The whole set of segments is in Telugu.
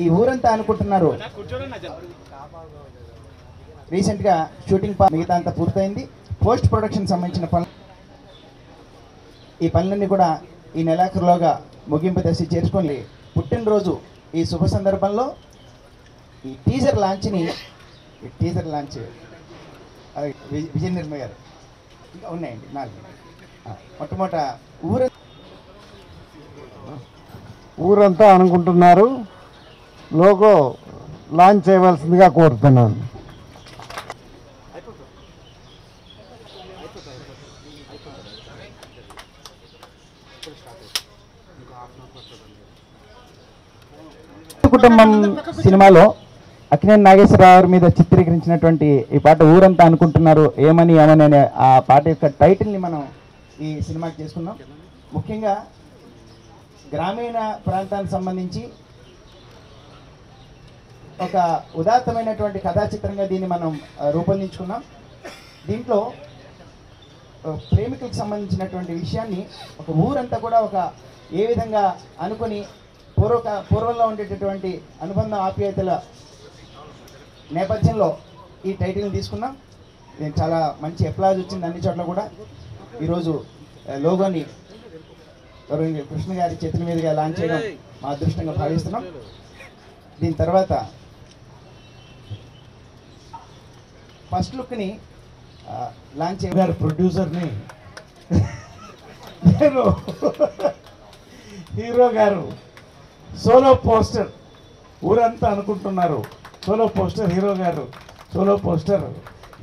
ఈ ఊరంతా అనుకుంటున్నారు రీసెంట్గా షూటింగ్ మిగతా అంతా పూర్తయింది. పోస్ట్ ప్రొడక్షన్ సంబంధించిన పనులు ఈ పనులన్నీ కూడా ఈ నెలాఖరులోగా ముగింపు దశ చేర్చుకొని పుట్టినరోజు ఈ శుభ సందర్భంలో ఈ టీజర్ లాంచ్ విజయ నిర్మల్ గారు ఇంకా ఉన్నాయండి 4 మొట్టమొదట ఊరంతా అనుకుంటున్నారు లోగో లాంచ్ చేయవలసిందిగా కోరుతున్నాను. కుటుంబం సినిమాలో అక్కినేని నాగేశ్వరరావు మీద చిత్రీకరించినటువంటి ఈ పాట ఊరంతా అనుకుంటున్నారు ఏమని అనే ఆ పాట యొక్క టైటిల్ని మనం ఈ సినిమాకి చేసుకున్నాం. ముఖ్యంగా గ్రామీణ ప్రాంతానికి సంబంధించి ఒక ఉదాత్తమైనటువంటి కథా చిత్రంగా దీన్ని మనం రూపొందించుకున్నాం. దీంట్లో ప్రేమికులకు సంబంధించినటువంటి విషయాన్ని ఒక ఊరంతా కూడా ఒక ఏ విధంగా అనుకొని పూర్వంలో ఉండేటటువంటి అనుబంధ ఆప్యాయతల నేపథ్యంలో ఈ టైటిల్ని తీసుకున్నాం. నేను చాలా మంచి అప్లాజ్ వచ్చింది అన్ని చోట్ల కూడా. ఈరోజు లోగోని కృష్ణ గారి చేతుల మీదుగా లాంచ్ చేయడం మా అదృష్టంగా భావిస్తున్నాం. దీని తర్వాత ఫస్ట్ లుక్ని లాంచ్ గారు ప్రొడ్యూసర్ని నేను హీరో గారు సోలో పోస్టర్ ఊరంతా అనుకుంటున్నారు సోలో పోస్టర్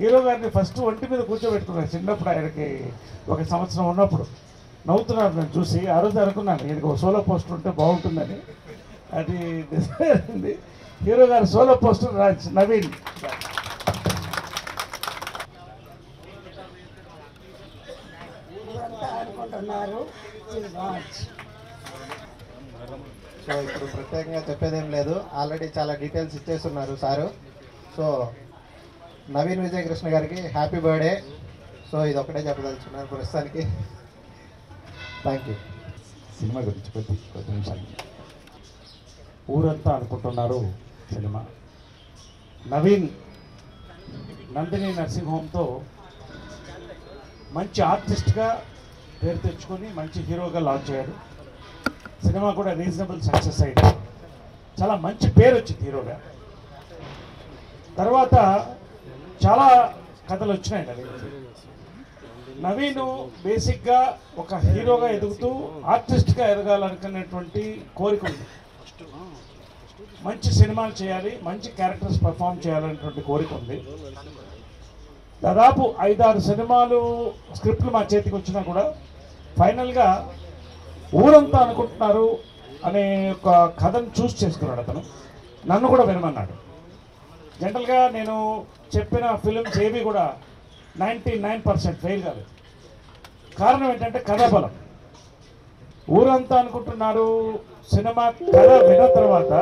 హీరో గారిని ఫస్ట్ ఒంటి మీద కూర్చోబెట్టుకున్నారు. చిన్నప్పుడు ఆయనకి 1 సంవత్సరం ఉన్నప్పుడు నవ్వుతున్నారు నేను చూసి. ఆ రోజు అనుకున్నాను ఈయనకి ఒక సోలో పోస్టర్ ఉంటే బాగుంటుందని. అది నిజమైంది. హీరో గారు సోలో పోస్టర్ నవీన్ సో ఇప్పుడు ప్రత్యేకంగా చెప్పేదేం లేదు, ఆల్రెడీ చాలా డీటెయిల్స్ ఇచ్చేస్తున్నారు సారు. సో నవీన్ విజయ్ కృష్ణ గారికి హ్యాపీ బర్త్డే. సో ఇది ఒకటే చెప్పదలుచుకున్నాను ప్రస్తుతానికి. Thank you. సినిమా గురించి కొద్ది నిమిషాలు. ఊరంతా అనుకుంటున్నారు సినిమా నవీన్ నందిని నర్సింగ్ హోమ్తో మంచి ఆర్టిస్ట్గా పేరు తెచ్చుకొని మంచి హీరోగా లాంచ్ అయ్యాడు. సినిమా కూడా రీజనబుల్ సక్సెస్ అయింది. చాలా మంచి పేరు వచ్చింది హీరోగా. తర్వాత చాలా కథలు వచ్చినాయి నవీన్ బేసిక్గా ఒక హీరోగా ఎదుగుతూ ఆర్టిస్ట్గా ఎదగాలనుకునేటువంటి కోరిక ఉంది. మంచి సినిమాలు చేయాలి, మంచి క్యారెక్టర్స్ పర్ఫామ్ చేయాలనేటువంటి కోరిక ఉంది. దాదాపు 5-6 సినిమాలు స్క్రిప్ట్లు మా చేతికి వచ్చినా కూడా ఫైనల్గా ఊరంతా అనుకుంటున్నారు అనే ఒక కథను చూస్ చేసుకున్నాడు అతను. నన్ను కూడా వినమన్నాడు. జనరల్గా నేను చెప్పిన ఫిలిమ్స్ ఏవి కూడా 99% ఫెయిల్ కాలేదు. కారణం ఏంటంటే కథాబలం. ఊరంతా అనుకుంటున్నారు సినిమా కథ విన్న తర్వాత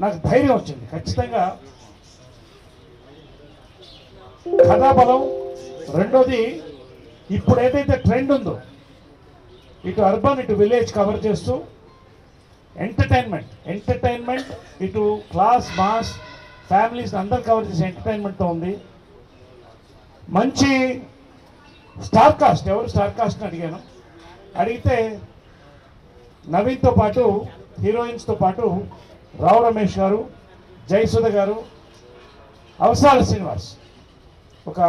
నాకు ధైర్యం వచ్చింది. ఖచ్చితంగా కథాబలం. రెండోది ఇప్పుడు ఏదైతే ట్రెండ్ ఉందో ఇటు అర్బన్ ఇటు విలేజ్ కవర్ చేస్తూ ఎంటర్టైన్మెంట్ ఇటు క్లాస్ మాస్ ఫ్యామిలీస్ అందరు కవర్ చేసే ఎంటర్టైన్మెంట్తో ఉంది. మంచి స్టార్ కాస్ట్. ఎవరు స్టార్ కాస్ట్ని అడిగాను. అడిగితే నవీన్తో పాటు హీరోయిన్స్తో పాటు రావు రమేష్ గారు, జయసుధ గారు, అవసరాల శ్రీనివాస్ ఒక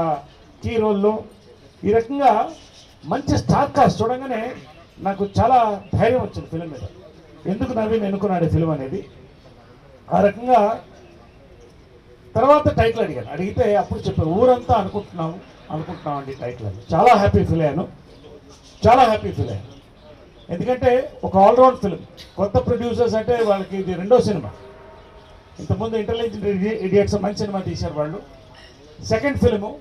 కీ రోల్లో, ఈ రకంగా మంచి స్టార్ కాస్ట్ చూడగానే నాకు చాలా ధైర్యం వచ్చింది ఫిలిం మీద. ఎందుకు నవీన్ ఎన్నుకున్నాడు ఫిలిం అనేది. ఆ రకంగా తర్వాత టైటిల్ అడిగాను. అడిగితే అప్పుడు చెప్పాను ఊరంతా అనుకుంటున్నాం అండి టైటిల్ అని. చాలా హ్యాపీ ఫీల్ అయ్యాను. ఎందుకంటే ఒక ఆల్రౌండ్ ఫిలిం. కొత్త ప్రొడ్యూసర్స్ అంటే వాళ్ళకి ఇది 2వ సినిమా. ఇంతకుముందు ఇంటెలిజెంట్ ఇడియట్స్ మంచి సినిమా తీశారు వాళ్ళు. Second film.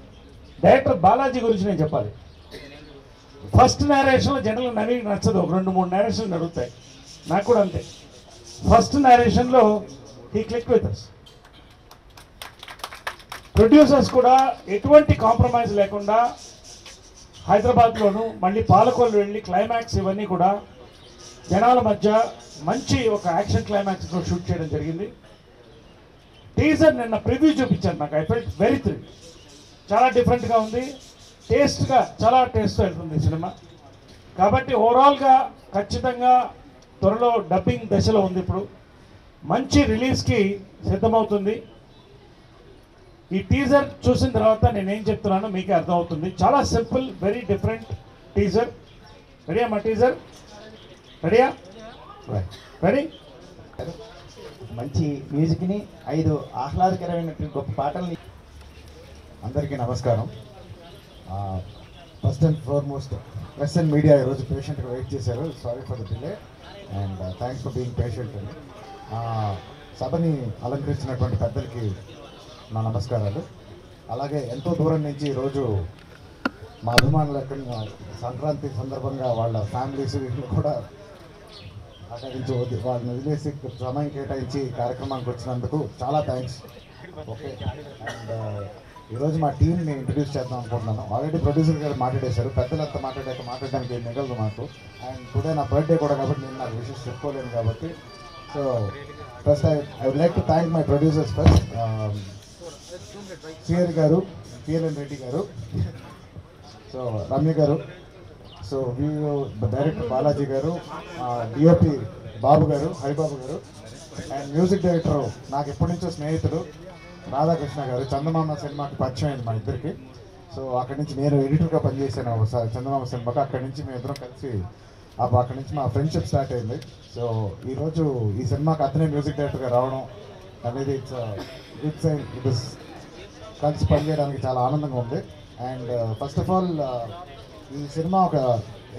డైరెక్టర్ బాలాజీ గురించి నేను చెప్పాలి. ఫస్ట్ నేరేషన్లో జనరల్ నవీన్ నచ్చదు. ఒక 2-3 నేరేషన్లు నడుగుతాయి. నాకు కూడా అంతే. ఫస్ట్ నేరేషన్లో he click with us. Producers కూడా ఎటువంటి కాంప్రమైజ్ లేకుండా హైదరాబాద్లోను మళ్ళీ పాలకొల్లు వెళ్ళి క్లైమాక్స్ ఇవన్నీ కూడా జనాల మధ్య మంచి ఒక యాక్షన్ క్లైమాక్స్తో షూట్ చేయడం జరిగింది. టీజర్ నిన్న ప్రివ్యూ చూపించాను, నాకు ఐ ఫెల్ట్ వెరీ థ్రిల్. చాలా డిఫరెంట్గా ఉంది, చాలా టేస్ట్తో వెళ్తుంది సినిమా. కాబట్టి ఓవరాల్గా ఖచ్చితంగా త్వరలో డబ్బింగ్ దశలో ఉంది, ఇప్పుడు మంచి రిలీజ్కి సిద్ధమవుతుంది. ఈ టీజర్ చూసిన తర్వాత నేనేం చెప్తున్నానో మీకే అర్థమవుతుంది. చాలా సింపుల్, వెరీ డిఫరెంట్ టీజర్. రెడీయా మా టీజర్? రెడీయా? రెడీ? మంచి మ్యూజిక్ని, 5 ఆహ్లాదకరమైనటువంటి గొప్ప పాటల్ని. అందరికీ నమస్కారం. First and foremost press and media ఈరోజు పేషెంట్గా వెయిట్ చేశారు. Sorry for the delay and thanks for being patient అండి. సభని అలంకరించినటువంటి పెద్దలకి నా నమస్కారాలు. అలాగే ఎంతో దూరం నుంచి ఈరోజు మా అభిమానులు ఎక్కడ సంక్రాంతి సందర్భంగా వాళ్ళ ఫ్యామిలీస్ వీళ్ళు కూడా అక్కడి నుంచి వాళ్ళని వదిలేసి సమయం కేటాయించి కార్యక్రమానికి వచ్చినందుకు చాలా థ్యాంక్స్. ఓకే, అండ్ ఈరోజు మా టీంని ఇంట్రడ్యూస్ చేద్దాం అనుకుంటున్నాను. ఆల్రెడీ ప్రొడ్యూసర్ గారు మాట్లాడేశారు, పెద్దలంతా మాట్లాడడానికి ఏం మిగలదు మాకు. అండ్ టుడే నా బర్త్డే కూడా కాబట్టి నేను నాకు విషయం చెప్పుకోలేను కాబట్టి. So first I would like to thank my producers first, CR గారు, పిఎల్ఎన్ రెడ్డి గారు, సో రమ్య గారు, సో డైరెక్టర్ బాలాజీ గారు, డిఓపి బాబు గారు, హరిబాబు గారు, అండ్ మ్యూజిక్ డైరెక్టర్ నాకు ఎప్పటి నుంచో స్నేహితుడు రాధాకృష్ణ గారు. చందమామ సినిమాకి పరిచయం అయింది మా ఇద్దరికి. సో అక్కడి నుంచి నేను ఎడిటర్గా పనిచేశాను ఒకసారి చందమామ సినిమాకి. అక్కడి నుంచి మేము ఇద్దరం కలిసి అక్కడి నుంచి మా ఫ్రెండ్షిప్ స్టార్ట్ అయింది. సో ఈరోజు ఈ సినిమాకి అతనే మ్యూజిక్ డైరెక్టర్గా రావడం అనేది it's good sign. It is కలిసి పనిచేయడానికి చాలా ఆనందంగా ఉంది. అండ్ ఫస్ట్ ఆఫ్ ఆల్ ఈ సినిమా ఒక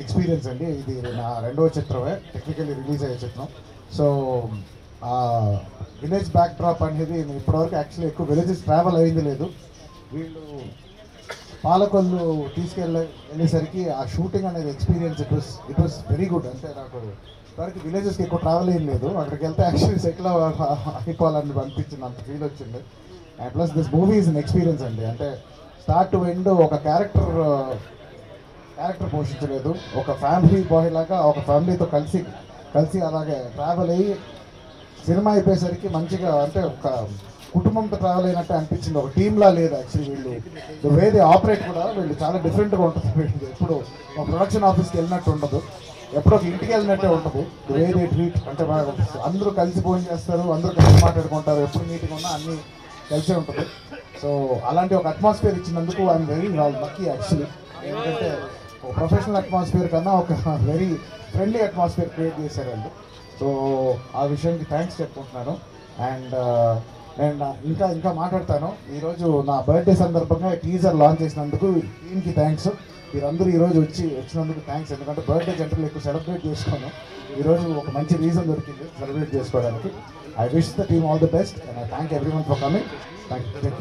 ఎక్స్పీరియన్స్ అండి. ఇది నా 2వ చిత్రమే, టెక్నికల్లీ రిలీజ్ అయ్యే చిత్రం. సో విలేజ్ బ్యాక్ డ్రాప్ అనేది ఇప్పటివరకు యాక్చువల్లీ ఎక్కువ విలేజెస్ ట్రావెల్ అయింది లేదు. వీళ్ళు పాలకొల్లు వెళ్ళేసరికి ఆ షూటింగ్ అనేది experience it was very good. అంటే నాకు ఇప్పటివరకు విలేజెస్కి ఎక్కువ ట్రావెల్ అయ్యింది లేదు. అక్కడికి వెళ్తే యాక్చువల్లీ సెటిల్ అయిపోవాలని అనిపించింది, అంత ఫీల్ వచ్చింది. And plus this movie is an experience అండి. అంటే స్టార్ట్ టు ఎండ్ ఒక క్యారెక్టర్ పోషించలేదు. ఒక ఫ్యామిలీ బాయ్ లాగా ఒక ఫ్యామిలీతో కలిసి అలాగే ట్రావెల్ అయ్యి సినిమా అయిపోయేసరికి మంచిగా, అంటే ఒక కుటుంబంతో ట్రావెల్ అయినట్టే అనిపించింది. ఒక టీంలా లేదు యాక్చువల్లీ. వీళ్ళు వే దే ఆపరేట్ కూడా వీళ్ళు చాలా డిఫరెంట్గా ఉంటుంది. వీళ్ళు ఎప్పుడు ఒక ప్రొడక్షన్ ఆఫీస్కి వెళ్ళినట్టు ఉండదు, ఎప్పుడో ఒక ఇంటికి వెళ్ళినట్టే ఉంటుంది. వే దే ట్రీట్ అంటే అందరూ కలిసి భోజనం చేస్తారు, అందరూ కలిసి మాట్లాడుకుంటారు, ఎప్పుడు మీటింగ్ ఉన్నా అన్నీ కలిసే ఉంటుంది. సో అలాంటి ఒక అట్మాస్ఫియర్ ఇచ్చినందుకు ఐఎమ్ వెరీ లక్కీ యాక్చువల్లీ. ఎందుకంటే ఒక ప్రొఫెషనల్ అట్మాస్ఫియర్ కన్నా ఒక వెరీ ఫ్రెండ్లీ అట్మాస్ఫియర్ క్రియేట్ చేశారండి. సో ఆ విషయానికి థ్యాంక్స్ చెప్పుకుంటున్నాను. అండ్ నేను ఇంకా మాట్లాడతాను. ఈరోజు నా బర్త్డే సందర్భంగా టీజర్ లాంచ్ చేసినందుకు టీమ్కి థ్యాంక్స్. మీరందరూ ఈరోజు వచ్చినందుకు థ్యాంక్స్. ఎందుకంటే బర్త్డే జనరల్ ఎక్కువ సెలబ్రేట్ చేసుకోను, ఈరోజు ఒక మంచి రీజన్ దొరికింది సెలబ్రేట్ చేసుకోవడానికి. I wish the team all the best and I thank everyone for coming. Thank you.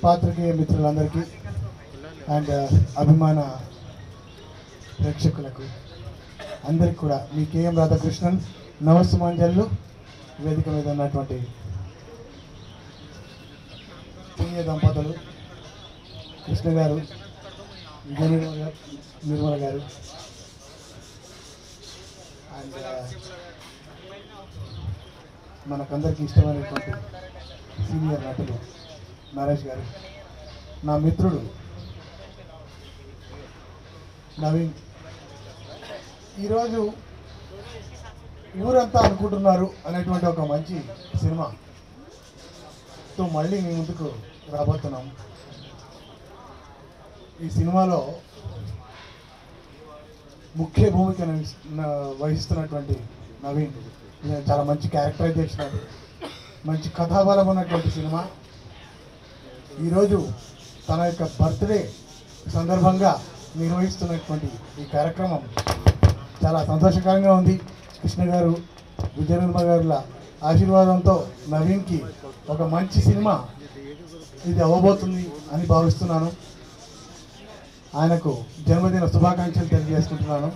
పాత్రికేయ మిత్రులందరికీ అండ్ అభిమాన ప్రేక్షకులకు అందరికీ కూడా మీ కేఎం రాధాకృష్ణన్ నమస్సుమాంజలు. వేదిక మీద ఉన్నటువంటి పుణ్య దంపతులు కృష్ణ గారు, నిర్మల గారు అండ్ మనకందరికీ ఇష్టమైనటువంటి సీనియర్ నటులు నరేష్ గారు, నా మిత్రుడు నవీన్. ఈరోజు ఊరంతా అనుకుంటున్నారు అనేటువంటి ఒక మంచి సినిమాతో మళ్ళీ మీ ముందుకు రాబోతున్నాం. ఈ సినిమాలో ముఖ్య భూమిక వహిస్తున్నటువంటి నవీన్ చాలా మంచి క్యారెక్టరైజేషన్, మంచి కథాబలం ఉన్నటువంటి సినిమా. ఈరోజు తన యొక్క బర్త్డే సందర్భంగా నిర్వహిస్తున్నటువంటి ఈ కార్యక్రమం చాలా సంతోషకరంగా ఉంది. కృష్ణ గారు, విజయనిర్మ గారుల ఆశీర్వాదంతో నవీన్కి ఒక మంచి సినిమా ఇది అవ్వబోతుంది అని భావిస్తున్నాను. ఆయనకు జన్మదిన శుభాకాంక్షలు తెలియజేసుకుంటున్నాను.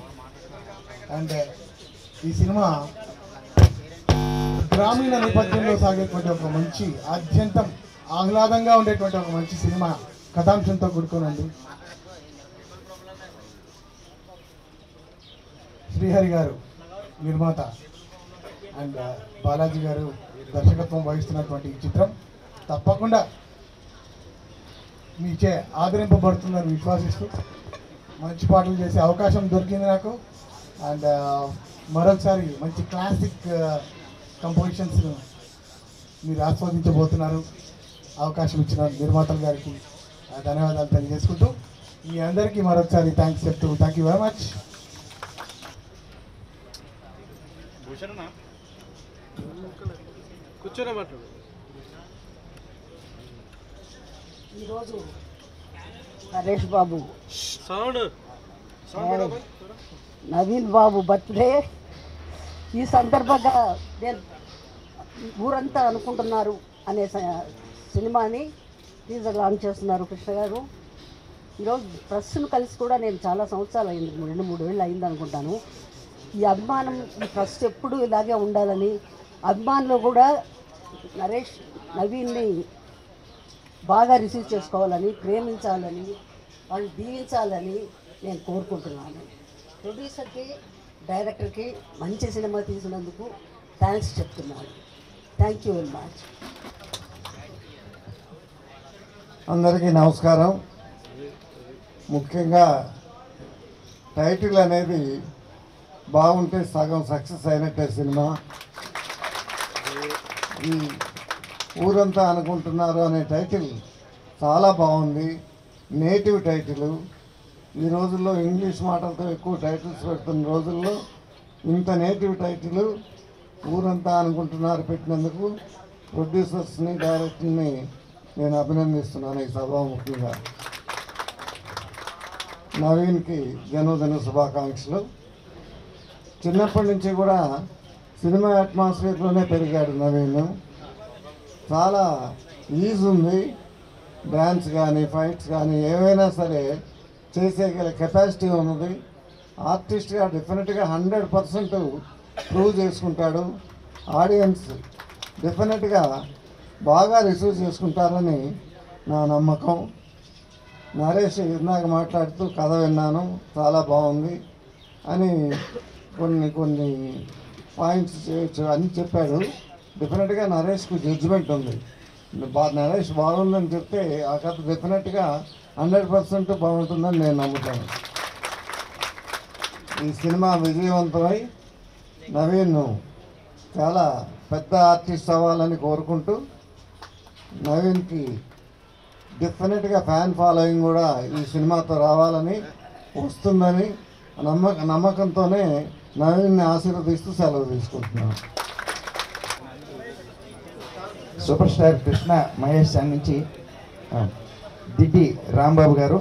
అండ్ ఈ సినిమా గ్రామీణ నేపథ్యంలో సాగేటువంటి ఒక మంచి ఆద్యంతం ఆహ్లాదంగా ఉండేటువంటి ఒక మంచి సినిమా కథాంశంతో కూడుకొని ఉంది. శ్రీహరి గారు నిర్మాత అండ్ బాలాజీ గారు దర్శకత్వం వహిస్తున్నటువంటి ఈ చిత్రం తప్పకుండా మీచే ఆదరింపబడుతుందని విశ్వాసిస్తూ మంచి పాటలు చేసే అవకాశం దొరికింది నాకు. అండ్ మరొకసారి మంచి క్లాసిక్ కంపోజిషన్స్ మీరు ఆస్వాదించబోతున్నారు. అవకాశం ఇచ్చిన నిర్మాతల గారికి ధన్యవాదాలు తెలియజేసుకుంటూ మీ అందరికీ మరొకసారి థ్యాంక్స్ చెప్తూ థ్యాంక్ యూ వెరీ మచ్. ఈరోజు నరేష్ బాబు నవీన్ బాబు బర్త్డే. ఈ సందర్భంగా నేను ఊరంతా అనుకుంటున్నారు అనే సినిమాని టీజర్ లాంచ్ చేస్తున్నారు కృష్ణ గారు. ఈరోజు ప్రెస్ను కలిసి కూడా నేను చాలా సంవత్సరాలు అయింది, 2-3 ఏళ్ళు అయింది అనుకుంటాను. ఈ అభిమానం, ఈ ప్రెస్ ఎప్పుడు ఇలాగే ఉండాలని, అభిమానులు కూడా నవీన్ని బాగా రిసీవ్ చేసుకోవాలని, ప్రేమించాలని, వాళ్ళు దీవించాలని నేను కోరుకుంటున్నాను. ప్రొడ్యూసర్కి, డైరెక్టర్కి మంచి సినిమా తీసినందుకు థ్యాంక్స్ చెప్తున్నాను. Thank you very much. అందరికీ నమస్కారం. ముఖ్యంగా టైటిల్ అనేది బాగుంటే సగం సక్సెస్ అయినట్టే సినిమా. ఈ ఊరంతా అనుకుంటున్నారు అనే టైటిల్ చాలా బాగుంది. Native title. ఈ రోజుల్లో ఇంగ్లీష్ మాటలతో ఎక్కువ టైటిల్స్ పెడుతున్న రోజుల్లో ఇంత నేటివ్ టైటిల్ ఊరంతా అనుకుంటున్నారు పెట్టినందుకు ప్రొడ్యూసర్స్ని, డైరెక్టర్ని నేను అభినందిస్తున్నాను ఈ సభాముఖంగా. నవీన్కి జన్మదిన శుభాకాంక్షలు. చిన్నప్పటి నుంచి కూడా సినిమా అట్మాస్ఫియర్లోనే పెరిగాడు నవీన్. చాలా ఈజ్ ఉంది. డ్యాన్స్ కానీ, ఫైట్స్ కానీ ఏవైనా సరే చేసేగల కెపాసిటీ ఉన్నది. ఆర్టిస్ట్గా డెఫినెట్గా 100% ప్రూవ్ చేసుకుంటాడు. ఆడియన్స్ డెఫినెట్గా బాగా రిసీవ్ చేసుకుంటారని నా నమ్మకం. నరేష్ ఇందాక మాట్లాడుతూ కథ విన్నాను, చాలా బాగుంది అని కొన్ని పాయింట్స్ చేయొచ్చు అని చెప్పాడు. డెఫినెట్గా నరేష్కు జడ్జిమెంట్ ఉంది. నరేష్ బాగుందని చెప్తే ఆ కథ డెఫినెట్గా 100% బాగుంటుందని నేను నమ్ముతాను. ఈ సినిమా విజయవంతమై నవీన్ చాలా పెద్ద ఆర్టిస్ట్ అవ్వాలని కోరుకుంటూ, నవీన్కి డెఫినెట్గా ఫ్యాన్ ఫాలోయింగ్ కూడా ఈ సినిమాతో రావాలని, వస్తుందని నమ్మకంతోనే నవీన్ని ఆశీర్వదిస్తూ సెలవు తీసుకుంటున్నాను. సూపర్ స్టార్ కృష్ణ మహేష్ నుంచి దిడ్డి రాంబాబు గారు,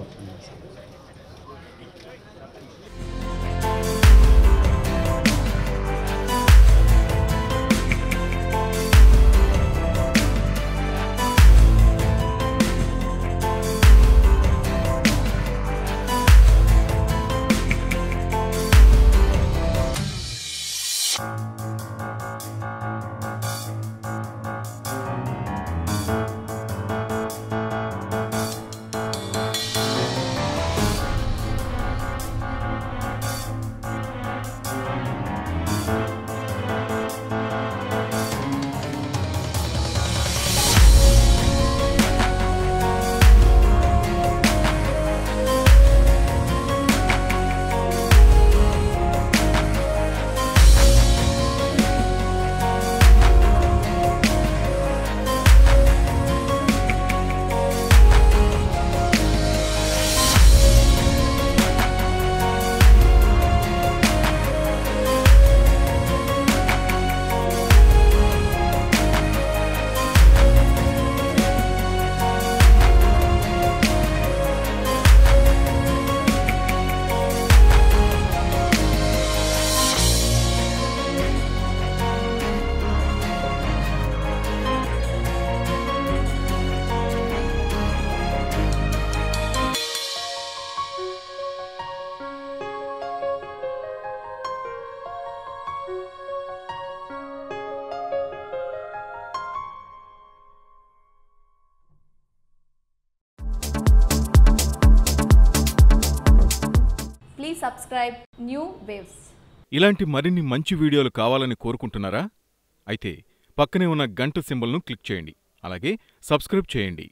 subscribe New Waves. ఇలాంటి మరిన్ని మంచి వీడియోలు కావాలని కోరుకుంటున్నారా? అయితే పక్కనే ఉన్న గంట సింబల్ను క్లిక్ చేయండి. అలాగే సబ్స్క్రైబ్ చేయండి.